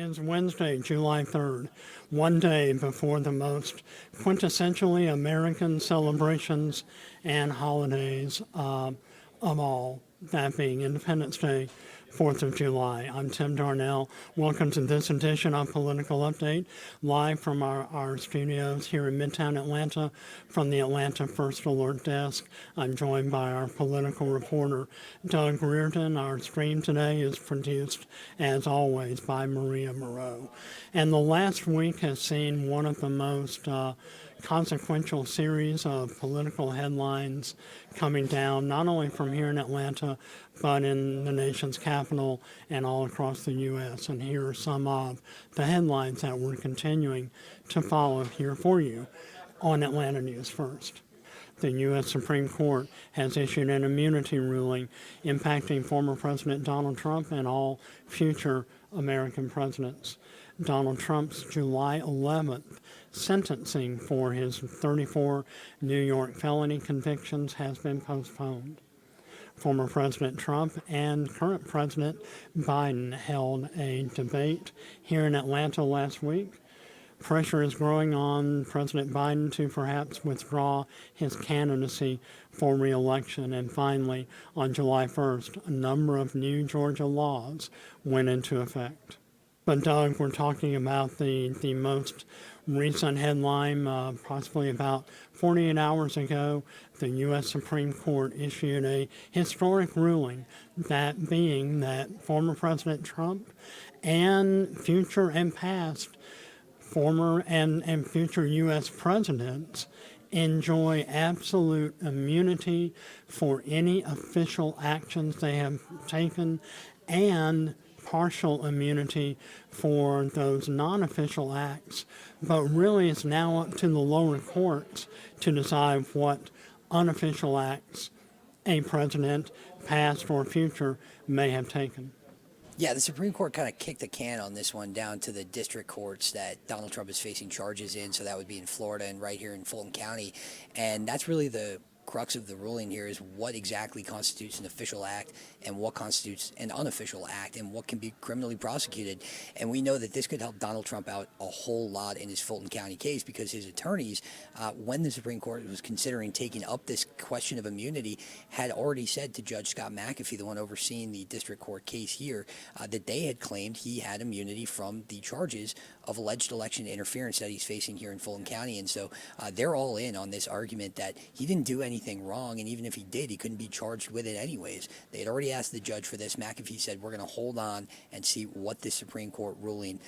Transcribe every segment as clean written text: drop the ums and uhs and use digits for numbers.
is Wednesday, July 3rd, one day before the most quintessentially American celebrations and holidays of all, that being Independence Day, 4th of July. I'm Tim Darnell. Welcome to this edition of Political Update, live from our studios here in Midtown Atlanta from the Atlanta First Alert Desk. I'm joined by our political reporter, Doug Reardon. Our stream today is produced, as always, by Maria Moreau. And the last week has seen one of the most consequential series of political headlines coming down, not only from here in Atlanta, but in the nation's capital and all across the U.S. And here are some of the headlines that we're continuing to follow here for you on Atlanta News First. The U.S. Supreme Court has issued an immunity ruling impacting former President Donald Trump and all future American presidents. Donald Trump's July 11th sentencing for his 34 New York felony convictions has been postponed. Former President Trump and current President Biden held a debate here in Atlanta last week. Pressure is growing on President Biden to perhaps withdraw his candidacy for reelection. And finally, on July 1st, a number of new Georgia laws went into effect. But Doug, we're talking about the most recent headline, possibly about 48 hours ago. The U.S. Supreme Court issued a historic ruling, that being that former President Trump and future and past former and future U.S. presidents enjoy absolute immunity for any official actions they have taken and partial immunity for those non-official acts, but really it's now up to the lower courts to decide what unofficial acts a president, past or future, may have taken. Yeah, the Supreme Court kind of kicked the can on this one down to the district courts that Donald Trump is facing charges in, so that would be in Florida and right here in Fulton County, and that's really the crux of the ruling here, is what exactly constitutes an official act and what constitutes an unofficial act and what can be criminally prosecuted. And we know that this could help Donald Trump out a whole lot in his Fulton County case, because his attorneys, when the Supreme Court was considering taking up this question of immunity, had already said to Judge Scott McAfee, the one overseeing the district court case here, that they had claimed he had immunity from the charges of alleged election interference that he's facing here in Fulton County. And so they're all in on this argument that he didn't do anything wrong, and even if he did, he couldn't be charged with it anyways. They had already asked the judge for this. McAfee said, we're going to hold on and see what this Supreme Court ruling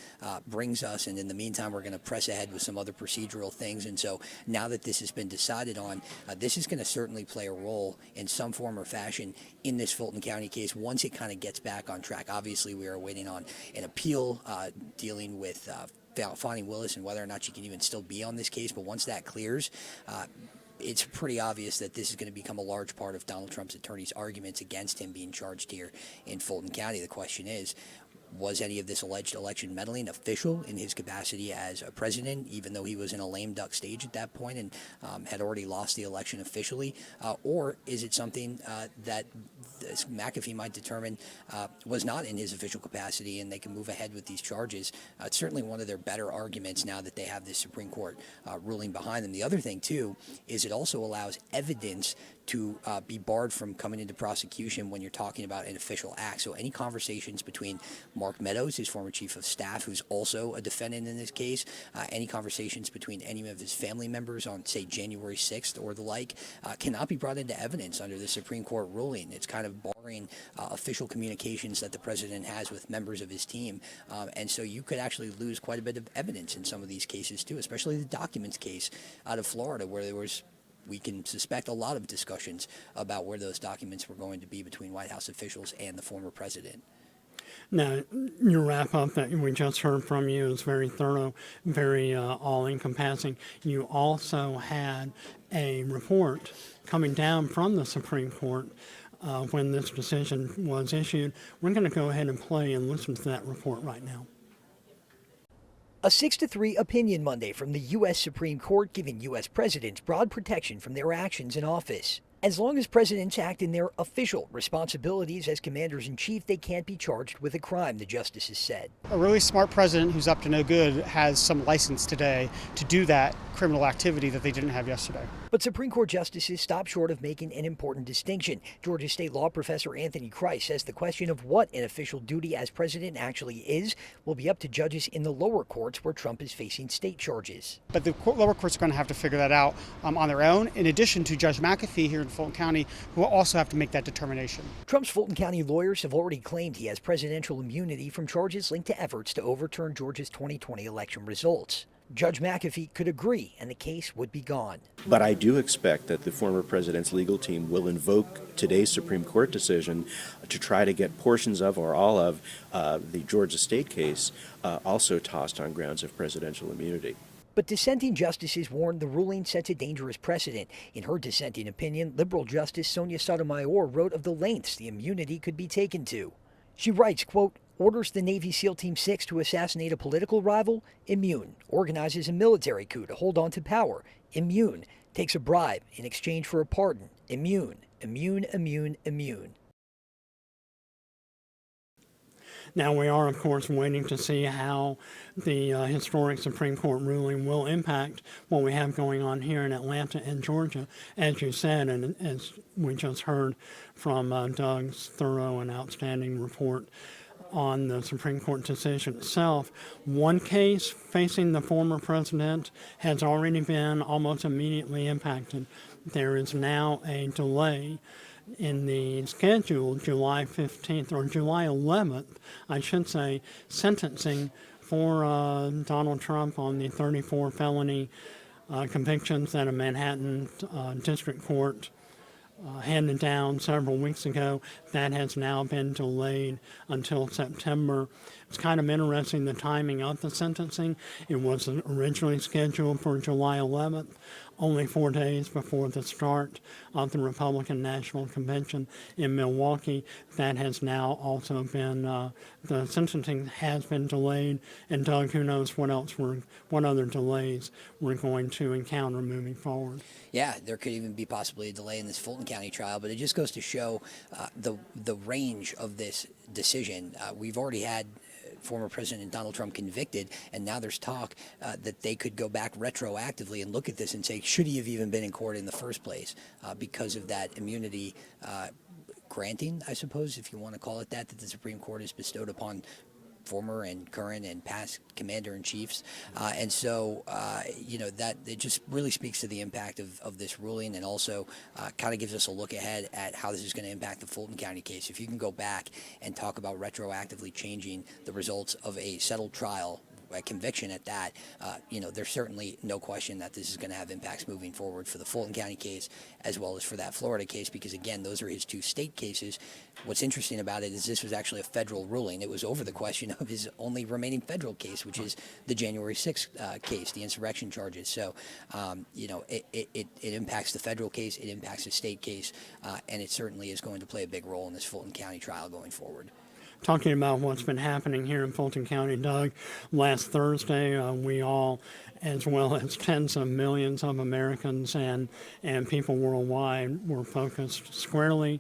brings us, and in the meantime, we're going to press ahead with some other procedural things. And so now that this has been decided on, this is going to certainly play a role in some form or fashion in this Fulton County case once it kind of gets back on track. Obviously, we are waiting on an appeal dealing with Fani Willis and whether or not she can even still be on this case. But once that clears, it's pretty obvious that this is going to become a large part of Donald Trump's attorney's arguments against him being charged here in Fulton County. The question is, was any of this alleged election meddling official in his capacity as a president, even though he was in a lame duck stage at that point and had already lost the election officially? Or is it something that McAfee might determine was not in his official capacity and they can move ahead with these charges? It's certainly one of their better arguments now that they have this Supreme Court ruling behind them. The other thing, too, is it also allows evidence to be barred from coming into prosecution when you're talking about an official act. So any conversations between Mark Meadows, his former chief of staff, who's also a defendant in this case, any conversations between any of his family members on, say, January 6th or the like, cannot be brought into evidence under the Supreme Court ruling. It's kind of barring official communications that the president has with members of his team. And so you could actually lose quite a bit of evidence in some of these cases, too, especially the documents case out of Florida, where there was, we can suspect, a lot of discussions about where those documents were going to be between White House officials and the former president. Now, your wrap-up that we just heard from you is very thorough, very all-encompassing. You also had a report coming down from the Supreme Court when this decision was issued. We're going to go ahead and play and listen to that report right now. A 6-3 opinion Monday from the U.S. Supreme Court giving U.S. presidents broad protection from their actions in office. As long as presidents act in their official responsibilities as commanders-in-chief, they can't be charged with a crime, the justices said. A really smart president who's up to no good has some license today to do that criminal activity that they didn't have yesterday. But Supreme Court justices stop short of making an important distinction. Georgia State law professor Anthony Christ says the question of what an official duty as president actually is will be up to judges in the lower courts where Trump is facing state charges. But the lower courts are going to have to figure that out on their own, in addition to Judge McAfee here in Fulton County, who will also have to make that determination. Trump's Fulton County lawyers have already claimed he has presidential immunity from charges linked to efforts to overturn Georgia's 2020 election results. Judge McAfee could agree, and the case would be gone. But I do expect that the former president's legal team will invoke today's Supreme Court decision to try to get portions of or all of the Georgia State case also tossed on grounds of presidential immunity. But dissenting justices warned the ruling sets a dangerous precedent. In her dissenting opinion, liberal Justice Sonia Sotomayor wrote of the lengths the immunity could be taken to. She writes, quote, orders the Navy SEAL Team 6 to assassinate a political rival, immune. Organizes a military coup to hold on to power, immune. Takes a bribe in exchange for a pardon, immune. Immune, immune, immune. Now, we are, of course, waiting to see how the historic Supreme Court ruling will impact what we have going on here in Atlanta and Georgia, as you said, and as we just heard from Doug's thorough and outstanding report on the Supreme Court decision itself. One case facing the former president has already been almost immediately impacted. There is now a delay in the scheduled July 15th or July 11th, I should say, sentencing for Donald Trump on the 34 felony convictions that a Manhattan District Court handed down several weeks ago. That has now been delayed until September. It's kind of interesting, the timing of the sentencing. It was originally scheduled for July 11th, only 4 days before the start of the Republican National Convention in Milwaukee. That has now also been, the sentencing has been delayed, and Doug, who knows what other delays we're going to encounter moving forward. Yeah, there could even be possibly a delay in this Fulton County trial, but it just goes to show the range of this decision. We've already had former President Donald Trump convicted, and now there's talk that they could go back retroactively and look at this and say, should he have even been in court in the first place because of that immunity granting, I suppose, if you want to call it that the Supreme Court has bestowed upon former and current and past commander-in-chiefs. And so, that it just really speaks to the impact of this ruling, and also kind of gives us a look ahead at how this is going to impact the Fulton County case. If you can go back and talk about retroactively changing the results of a settled trial, a conviction at that, there's certainly no question that this is going to have impacts moving forward for the Fulton County case as well as for that Florida case, because, again, those are his two state cases. What's interesting about it is this was actually a federal ruling. It was over the question of his only remaining federal case, which is the January 6th case, the insurrection charges. So, it impacts the federal case, it impacts the state case, and it certainly is going to play a big role in this Fulton County trial going forward. Talking about what's been happening here in Fulton County, Doug, last Thursday, we all, as well as tens of millions of Americans and people worldwide, were focused squarely,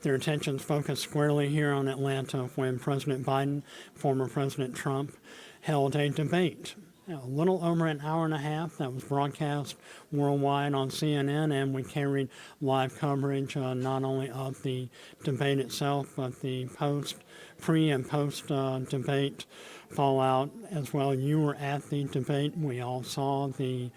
their attentions focused squarely here on Atlanta when President Biden, former President Trump, held a debate. A little over an hour and a half that was broadcast worldwide on CNN, and we carried live coverage not only of the debate itself, but the pre and post debate fallout as well. You were at the debate. We all saw the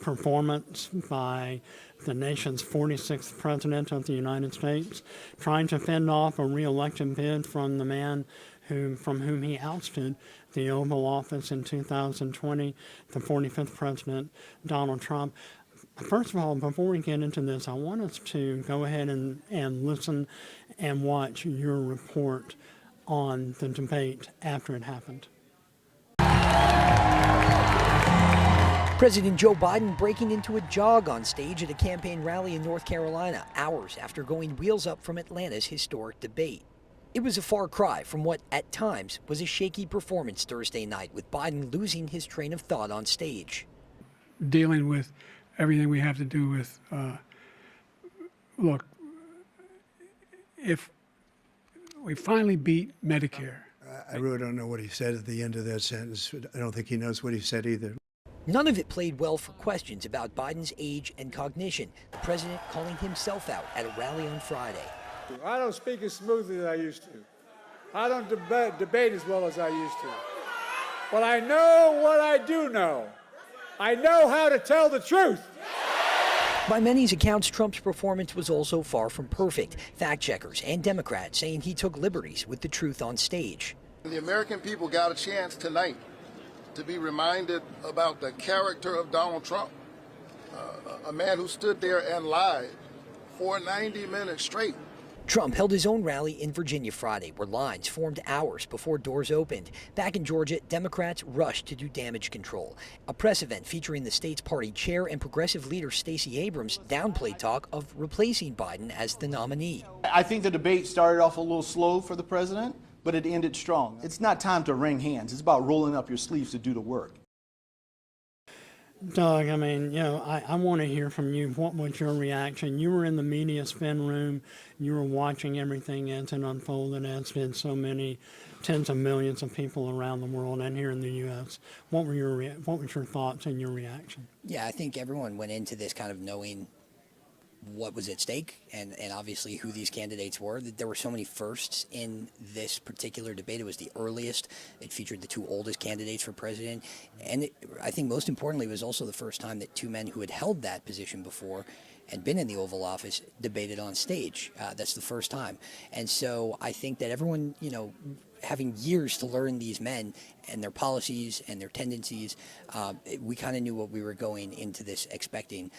performance by the nation's 46th president of the United States, trying to fend off a reelection bid from the man from whom he ousted the Oval Office in 2020, the 45th president, Donald Trump. First of all, before we get into this, I want us to go ahead and listen and watch your report on the debate after it happened. President Joe Biden breaking into a jog on stage at a campaign rally in North Carolina, hours after going wheels up from Atlanta's historic debate. It was a far cry from what, at times, was a shaky performance Thursday night, with Biden losing his train of thought on stage. Dealing with everything we have to do with, look, if we finally beat Medicare. I really don't know what he said at the end of that sentence. I don't think he knows what he said either. None of it played well for questions about Biden's age and cognition, the president calling himself out at a rally on Friday. I don't speak as smoothly as I used to. I don't debate as well as I used to. But I know what I do know. I know how to tell the truth. By many's accounts, Trump's performance was also far from perfect. Fact checkers and Democrats saying he took liberties with the truth on stage. The American people got a chance tonight to be reminded about the character of Donald Trump, a man who stood there and lied for 90 minutes straight. Trump held his own rally in Virginia Friday, where lines formed hours before doors opened. Back in Georgia, Democrats rushed to do damage control. A press event featuring the state's party chair and progressive leader Stacey Abrams downplayed talk of replacing Biden as the nominee. I think the debate started off a little slow for the president, but it ended strong. It's not time to wring hands. It's about rolling up your sleeves to do the work. Doug, I mean, I want to hear from you. What was your reaction? You were in the media spin room. You were watching everything as it unfolded, as did so many tens of millions of people around the world and here in the U.S. What was your thoughts and your reaction? Yeah, I think everyone went into this kind of knowing what was at stake and obviously who these candidates were. There were so many firsts in this particular debate. It was the earliest. It featured the two oldest candidates for president. And I think most importantly, it was also the first time that two men who had held that position before and been in the Oval Office debated on stage. That's the first time. And so I think that everyone, having years to learn these men and their policies and their tendencies, we kind of knew what we were going into this expecting.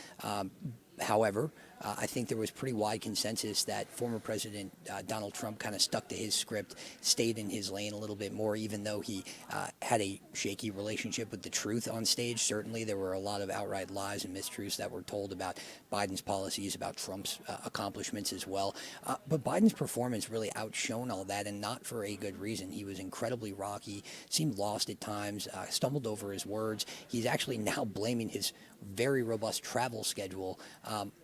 However, I think there was pretty wide consensus that former President Donald Trump kind of stuck to his script, stayed in his lane a little bit more, even though he had a shaky relationship with the truth on stage. Certainly, there were a lot of outright lies and mistruths that were told about Biden's policies, about Trump's accomplishments as well. But Biden's performance really outshone all that, and not for a good reason. He was incredibly rocky, seemed lost at times, stumbled over his words. He's actually now blaming his very robust travel schedule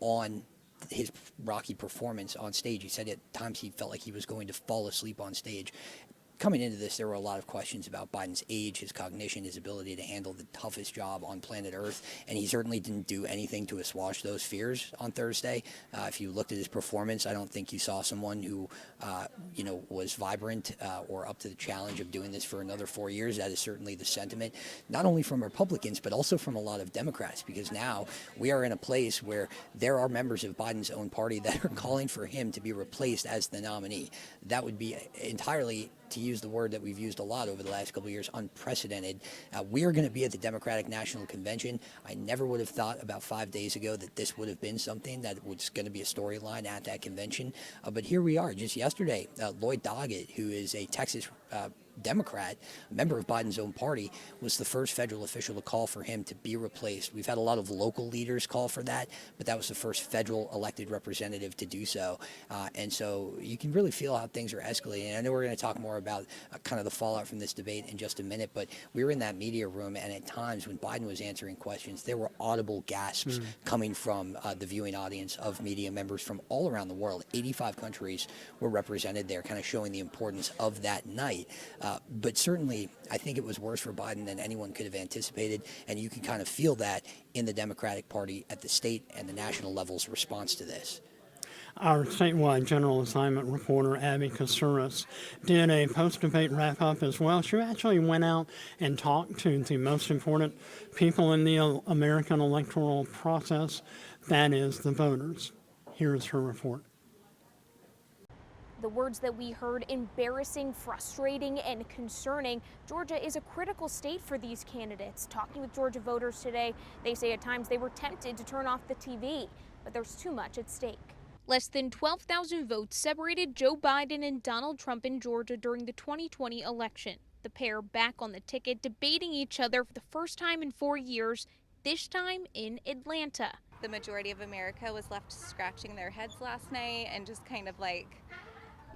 on his rocky performance on stage. He said at times he felt like he was going to fall asleep on stage. Coming into this, there were a lot of questions about Biden's age, his cognition, his ability to handle the toughest job on planet Earth, and he certainly didn't do anything to assuage those fears on Thursday. If you looked at his performance, I don't think you saw someone who, was vibrant or up to the challenge of doing this for another 4 years. That is certainly the sentiment, not only from Republicans, but also from a lot of Democrats, because now we are in a place where there are members of Biden's own party that are calling for him to be replaced as the nominee. That would be entirely, to use the word that we've used a lot over the last couple of years, unprecedented. We are going to be at the Democratic National Convention. I never would have thought about 5 days ago that this would have been something that was going to be a storyline at that convention. But here we are. Just yesterday, Lloyd Doggett, who is a Texas Democrat, a member of Biden's own party, was the first federal official to call for him to be replaced. We've had a lot of local leaders call for that, but that was the first federal elected representative to do so. And so you can really feel how things are escalating. And I know we're going to talk more about kind of the fallout from this debate in just a minute, but we were in that media room, and at times when Biden was answering questions, there were audible gasps coming from the viewing audience of media members from all around the world. 85 countries were represented there, kind of showing the importance of that night. But certainly, I think it was worse for Biden than anyone could have anticipated, and you can kind of feel that in the Democratic Party at the state and the national levels response to this. Our statewide general assignment reporter, Abby Kasuris, did a post-debate wrap-up as well. She actually went out and talked to the most important people in the American electoral process, that is, the voters. Here is her report. The words that we heard: embarrassing, frustrating, and concerning. Georgia is a critical state for these candidates. Talking with Georgia voters today, they say at times they were tempted to turn off the TV, but there's too much at stake. Less than 12,000 votes separated Joe Biden and Donald Trump in Georgia during the 2020 election. The pair back on the ticket, debating each other for the first time in 4 years, this time in Atlanta. The majority of America was left scratching their heads last night and just kind of like,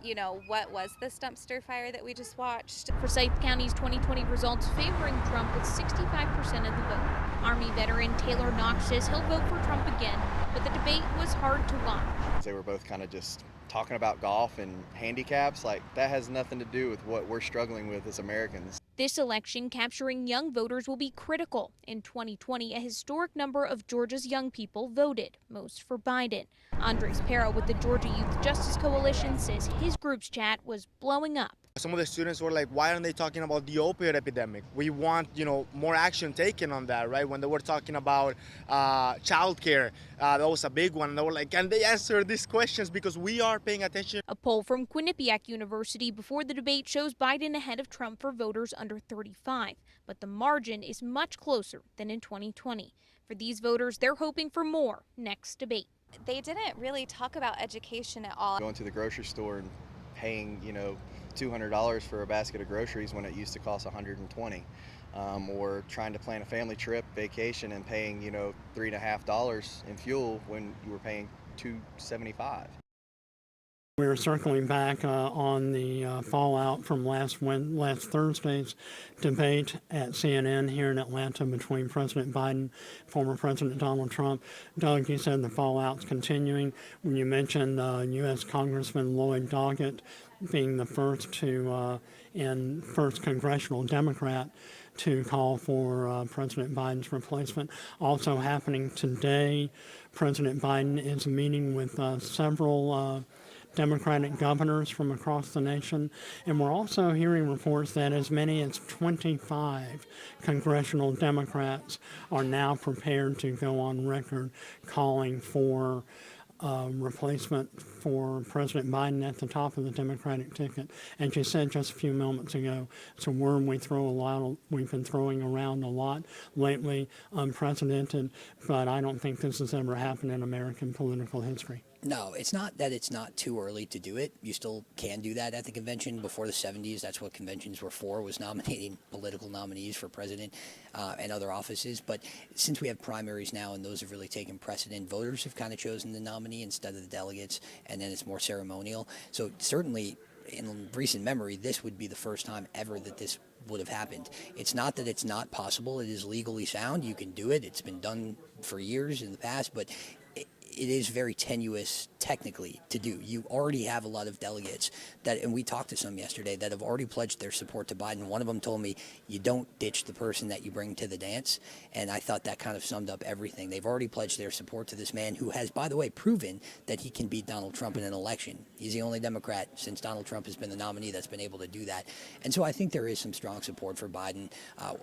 you know, what was this dumpster fire that we just watched? Forsyth County's 2020 results favoring Trump with 65% of the vote. Army veteran Taylor Knox says he'll vote for Trump again, but the debate was hard to watch. They were both kind of just talking about golf and handicaps. Like, that has nothing to do with what we're struggling with as Americans. This election capturing young voters will be critical. In 2020, a historic number of Georgia's young people voted, most for Biden. Andres Pero with the Georgia Youth Justice Coalition says his group's chat was blowing up. Some of the students were like, why aren't they talking about the opioid epidemic? We want, more action taken on that, right? When they were talking about childcare, that was a big one. And they were like, can they answer these questions because we are paying attention? A poll from Quinnipiac University before the debate shows Biden ahead of Trump for voters under 35, but the margin is much closer than in 2020. For these voters, they're hoping for more next debate. They didn't really talk about education at all. Going to the grocery store and paying, $200 for a basket of groceries when it used to cost $120, or trying to plan a family trip, vacation, and paying, $3.50 in fuel when you were paying $2.75. We're circling back on the fallout from last Thursday's debate at CNN here in Atlanta between President Biden, former President Donald Trump. Doug, you said the fallout's continuing. When you mentioned U.S. Congressman Lloyd Doggett being the first first congressional Democrat to call for President Biden's replacement. Also happening today, President Biden is meeting with several Democratic governors from across the nation, and we're also hearing reports that as many as 25 congressional Democrats are now prepared to go on record calling for replacement for President Biden at the top of the Democratic ticket. And she said just a few moments ago, it's a word we've been throwing around a lot lately, unprecedented, but I don't think this has ever happened in American political history. No, it's not that it's not too early to do it. You still can do that at the convention. Before the 70s, that's what conventions were for, was nominating political nominees for president and other offices. But since we have primaries now and those have really taken precedent, voters have kind of chosen the nominee instead of the delegates, and then it's more ceremonial. So certainly in recent memory, this would be the first time ever that this would have happened. It's not that it's not possible. It is legally sound. You can do it. It's been done for years in the past, but it is very tenuous technically to do. You already have a lot of delegates and we talked to some yesterday, that have already pledged their support to Biden. One of them told me, you don't ditch the person that you bring to the dance. And I thought that kind of summed up everything. They've already pledged their support to this man who has, by the way, proven that he can beat Donald Trump in an election. He's the only Democrat since Donald Trump has been the nominee that's been able to do that. And so I think there is some strong support for Biden.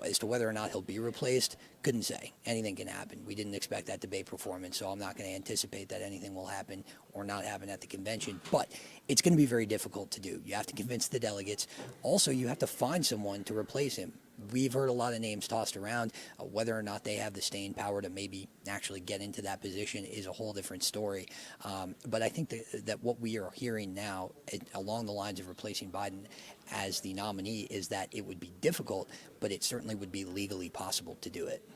As to whether or not he'll be replaced, couldn't say. Anything can happen. We didn't expect that debate performance, so I'm not going to anticipate that anything will happen or not happen at the convention. But it's going to be very difficult to do. You have to convince the delegates. Also, you have to find someone to replace him. We've heard a lot of names tossed around. Whether or not they have the staying power to maybe actually get into that position is a whole different story. But I think that what we are hearing now along the lines of replacing Biden as the nominee is that it would be difficult, but it certainly would be legally possible to do it.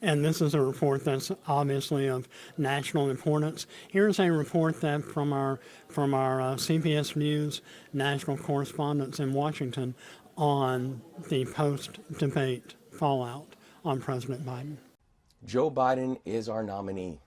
And this is a report that's obviously of national importance. Here's a report that from our CBS News national correspondents in Washington on the post-debate fallout on President Biden. Joe Biden is our nominee.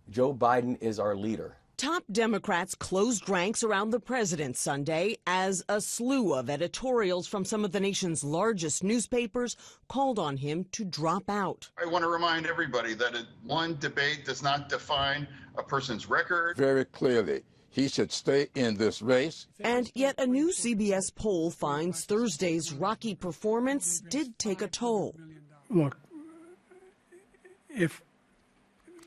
Joe Biden is our leader. Top Democrats closed ranks around the president Sunday as a slew of editorials from some of the nation's largest newspapers called on him to drop out. I want to remind everybody that one debate does not define a person's record. Very clearly, he should stay in this race. And yet a new CBS poll finds Thursday's rocky performance did take a toll. Look, if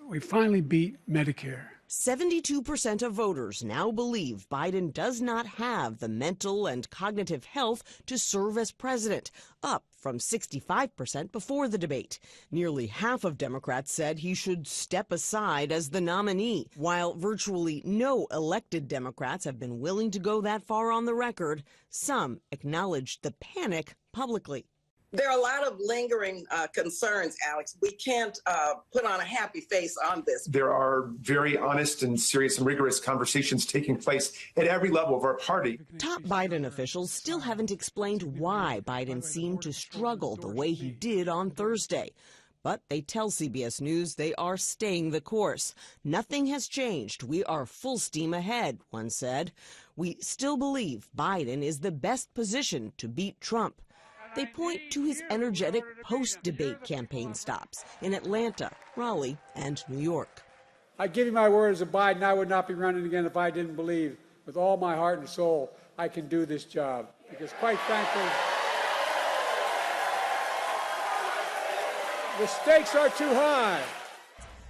we finally beat Medicare, 72% of voters now believe Biden does not have the mental and cognitive health to serve as president, up from 65% before the debate. Nearly half of Democrats said he should step aside as the nominee, while virtually no elected Democrats have been willing to go that far on the record. Some acknowledged the panic publicly. There are a lot of lingering concerns, Alex. We can't put on a happy face on this. There are very honest and serious and rigorous conversations taking place at every level of our party. Top Biden officials still haven't explained why Biden seemed to struggle the way he did on Thursday. But they tell CBS News they are staying the course. Nothing has changed. We are full steam ahead, one said. We still believe Biden is the best position to beat Trump. They point to his energetic post-debate campaign stops in Atlanta, Raleigh, and New York. I give you my word as a Biden, I would not be running again if I didn't believe with all my heart and soul I can do this job. Because quite frankly, the stakes are too high.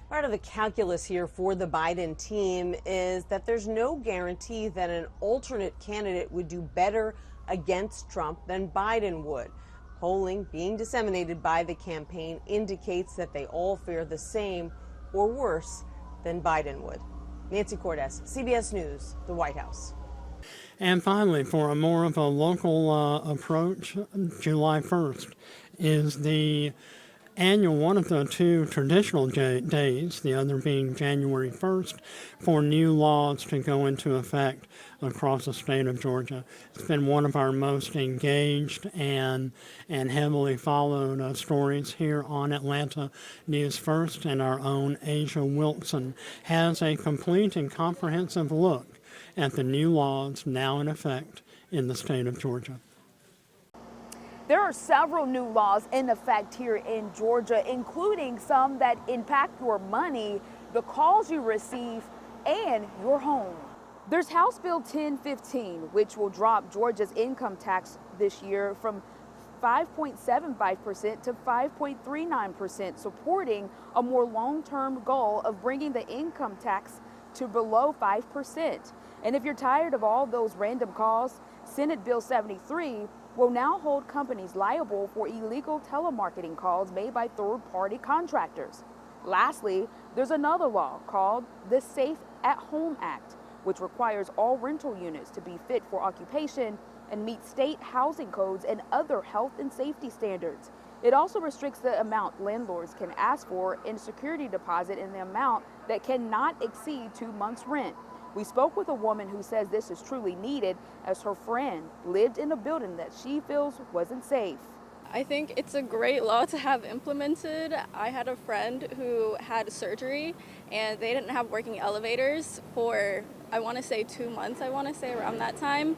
Part of the calculus here for the Biden team is that there's no guarantee that an alternate candidate would do better against Trump than Biden would. Polling being disseminated by the campaign indicates that they all fare the same or worse than Biden would. Nancy Cordes, CBS News, the White House. And finally, for a more of a local approach, July 1st is the annual, one of the two traditional days, the other being January 1st, for new laws to go into effect across the state of Georgia. It's been one of our most engaged and heavily followed stories here on Atlanta News First, and our own Asia Wilson has a complete and comprehensive look at the new laws now in effect in the state of Georgia. There are several new laws in effect here in Georgia, including some that impact your money, the calls you receive, and your home. There's House Bill 1015, which will drop Georgia's income tax this year from 5.75% to 5.39%, supporting a more long-term goal of bringing the income tax to below 5%. And if you're tired of all those random calls, Senate Bill 73 will now hold companies liable for illegal telemarketing calls made by third-party contractors. Lastly, there's another law called the Safe at Home Act, which requires all rental units to be fit for occupation and meet state housing codes and other health and safety standards. It also restricts the amount landlords can ask for in security deposit in the amount that cannot exceed 2 months' rent. We spoke with a woman who says this is truly needed as her friend lived in a building that she feels wasn't safe. I think it's a great law to have implemented. I had a friend who had surgery and they didn't have working elevators for, I want to say 2 months, around that time.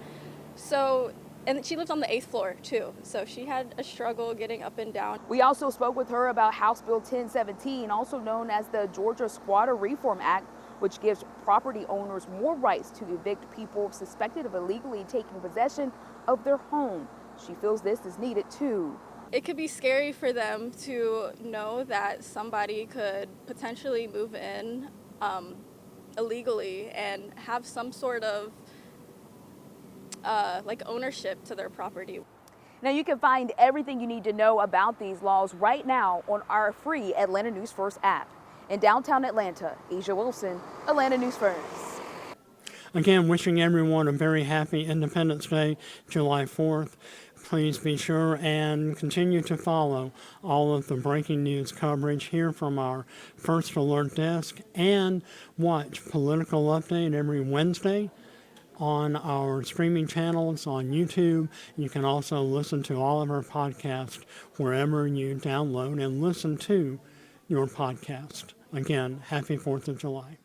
So, and she lived on the 8th floor too, so she had a struggle getting up and down. We also spoke with her about House Bill 1017, also known as the Georgia Squatter Reform Act, which gives property owners more rights to evict people suspected of illegally taking possession of their home. She feels this is needed too. It could be scary for them to know that somebody could potentially move in illegally and have some sort of like ownership to their property. Now you can find everything you need to know about these laws right now on our free Atlanta News First app. In downtown Atlanta, Asia Wilson, Atlanta News First. Again, wishing everyone a very happy Independence Day, July 4th. Please be sure and continue to follow all of the breaking news coverage here from our First Alert desk, and watch Political Update every Wednesday on our streaming channels on YouTube. You can also listen to all of our podcasts wherever you download and listen to your podcast. Again, happy 4th of July.